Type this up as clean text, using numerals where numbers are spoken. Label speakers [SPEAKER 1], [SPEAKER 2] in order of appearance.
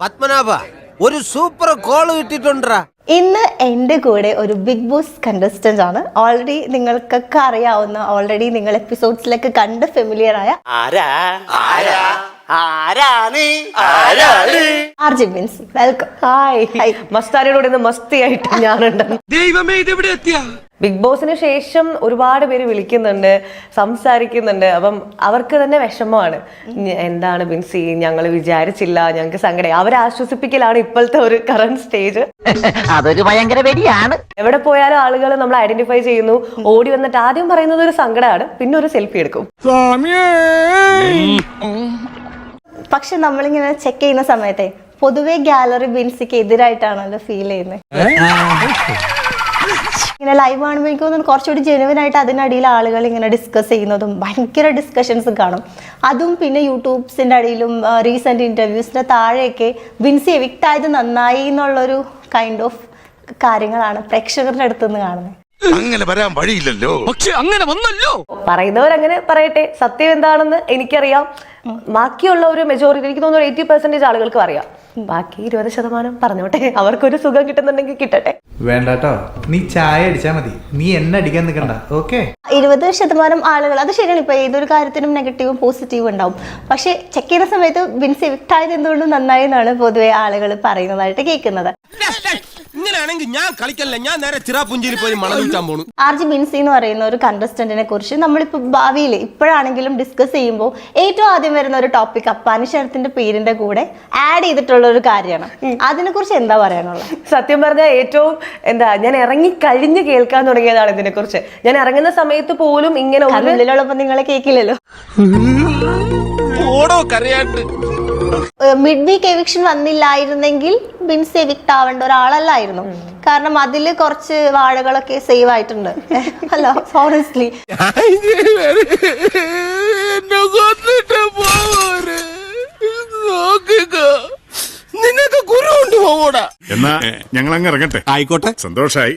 [SPEAKER 1] പത്മനാഭ ഒരു super call കിട്ടിട്ടുണ്ടാ.
[SPEAKER 2] ഇന്ന് എൻ്റെ കൂടെ ഒരു ബിഗ് ബോസ് കണ്ടസ്റ്റന്റ് ആണ്. ഓൾറെഡി നിങ്ങൾക്കൊക്കെ അറിയാവുന്ന, ഓൾറെഡി നിങ്ങൾ എപ്പിസോഡ്സിലൊക്കെ കണ്ട് ഫെമിലിയർ ആയ ആർജി ബിൻസി. വെൽക്കം.
[SPEAKER 3] ഹായ്. മസ്താനിയോട് ഇന്ന് മസ്തിയായിട്ട് ഞാനുണ്ട്.
[SPEAKER 1] ദൈവമേ ഇതെവിടെ എത്തിയ?
[SPEAKER 3] ബിഗ് ബോസിന് ശേഷം ഒരുപാട് പേര് വിളിക്കുന്നുണ്ട്, സംസാരിക്കുന്നുണ്ട്. അപ്പം അവർക്ക് തന്നെ വിഷമമാണ്. എന്താണ് ബിൻസി, ഞങ്ങൾ വിചാരിച്ചില്ല, ഞങ്ങൾക്ക് സങ്കടം. അവരെ ആശ്വസിപ്പിക്കലാണ് ഇപ്പോഴത്തെ ഒരു കറന്റ് സ്റ്റേജ്.
[SPEAKER 4] അതൊരു ഭയങ്കര വെടിയാണ്.
[SPEAKER 3] എവിടെ പോയാലും ആളുകൾ നമ്മൾ ഐഡന്റിഫൈ ചെയ്യുന്നു. ഓടി വന്നിട്ട് ആദ്യം പറയുന്നത് ഒരു സങ്കടമാണ്, പിന്നെ ഒരു സെൽഫി എടുക്കും.
[SPEAKER 2] പക്ഷെ നമ്മളിങ്ങനെ ചെക്ക് ചെയ്യുന്ന സമയത്തെ പൊതുവെ ഗാലറി ബിൻസിക്ക് എതിരായിട്ടാണല്ലോ ഫീൽ ചെയ്യുന്നത്. ഇങ്ങനെ ലൈവ് കാണുമ്പോൾ എനിക്ക് തോന്നുന്നു കുറച്ചുകൂടി ജെനുവിൻ ആയിട്ട് അതിനടിയിൽ ആളുകൾ ഇങ്ങനെ ഡിസ്കസ് ചെയ്യുന്നതും ഭയങ്കര ഡിസ്കഷൻസും കാണും. അതും പിന്നെ യൂട്യൂബ്സിൻ്റെ അടിയിലും റീസെന്റ് ഇന്റർവ്യൂസിന്റെ താഴെയൊക്കെ ബിൻസി എവിക്റ്റ് ആയത് നന്നായി എന്നുള്ളൊരു കൈൻഡ് ഓഫ് കാര്യങ്ങളാണ് പ്രേക്ഷകരുടെ അടുത്തുനിന്ന് കാണുന്നത്.
[SPEAKER 5] അങ്ങനെ വരാൻ വഴിയില്ലല്ലോ. പക്ഷെ അങ്ങനെ വന്നല്ലോ.
[SPEAKER 3] പറയുന്നവരങ്ങനെ പറയട്ടെ, സത്യം എന്താണെന്ന് എനിക്കറിയാം. ബാക്കിയുള്ള ഒരു മെജോറിറ്റി, എനിക്ക് തോന്നുന്നു 80% ആളുകൾക്കും അറിയാം. ബാക്കി 20% പറഞ്ഞോട്ടെ, അവർക്കൊരു സുഖം കിട്ടുന്നുണ്ടെങ്കിൽ കിട്ടട്ടെ.
[SPEAKER 6] വേണ്ടാട്ടോ, നീ ചായ അടിച്ചാ മതി, നീ എന്നെ അടിക്കാൻ നിൽക്കണ്ട. ഓക്കെ,
[SPEAKER 2] 20% ആളുകൾ, അത് ശരിയാണ്. ഇപ്പൊ ഏതൊരു കാര്യത്തിനും നെഗറ്റീവും പോസിറ്റീവും ഉണ്ടാവും. പക്ഷെ ചെക്ക് ചെയ്യുന്ന സമയത്ത് ബിൻസി എവിക്റ്റ് ആയത് എന്തുകൊണ്ട് നന്നായി എന്നാണ് പൊതുവെ ആളുകൾ പറയുന്നതായിട്ട് കേൾക്കുന്നത്.
[SPEAKER 1] ഇങ്ങനെയാണെങ്കിൽ ഞാൻ കളിക്കല്ല, ഞാൻ നേരെ ചിറാപുഞ്ചിയിൽ പോയി മണം വിൽക്കാൻ പോണു.
[SPEAKER 2] ആർജി ബിൻസി എന്ന് പറയുന്ന ഒരു കണ്ടസ്റ്റന്റിനെ കുറിച്ച് നമ്മളിപ്പോ ഭാവിയിൽ ഇപ്പോഴാണെങ്കിലും ഡിസ്കസ് ചെയ്യുമ്പോൾ ഏറ്റവും ആദ്യം വരുന്ന ഒരു ടോപ്പിക് അപ്പാനി ശരത്തിന്റെ പേരിന്റെ കൂടെ ആഡ് ചെയ്തിട്ടുള്ള ഒരു കാര്യമാണ്. അതിനെ കുറിച്ച് എന്താ പറയാനുള്ളത്?
[SPEAKER 3] സത്യം പറഞ്ഞാൽ ഏറ്റവും ഞാൻ ഇറങ്ങി കഴിഞ്ഞ് കേൾക്കാൻ തുടങ്ങിയതാണ് ഇതിനെ കുറിച്ച്. ഞാൻ ഇറങ്ങുന്ന സമയത്ത് പോലും ഇങ്ങനെ
[SPEAKER 2] ഉള്ളിലുള്ളപ്പോ നിങ്ങളെ കേൾക്കില്ലല്ലോ. മിഡ് വീക്ക് എവിക്ഷൻ വന്നില്ലായിരുന്നെങ്കിൽ ബിൻസി എവിക്റ്റ് ആവേണ്ട ഒരാളല്ലായിരുന്നു. കാരണം അതില് കുറച്ച് വാഴകളൊക്കെ സേവ് ആയിട്ടുണ്ട്. അല്ല, ഹോണസ്റ്റ്ലി
[SPEAKER 5] നിനക്ക് ഗുരു കൊണ്ട് പോകൂടാ. എന്നാ ഞങ്ങൾ അങ്ങ് ഇറങ്ങട്ടെ. ആയിക്കോട്ടെ, സന്തോഷായി.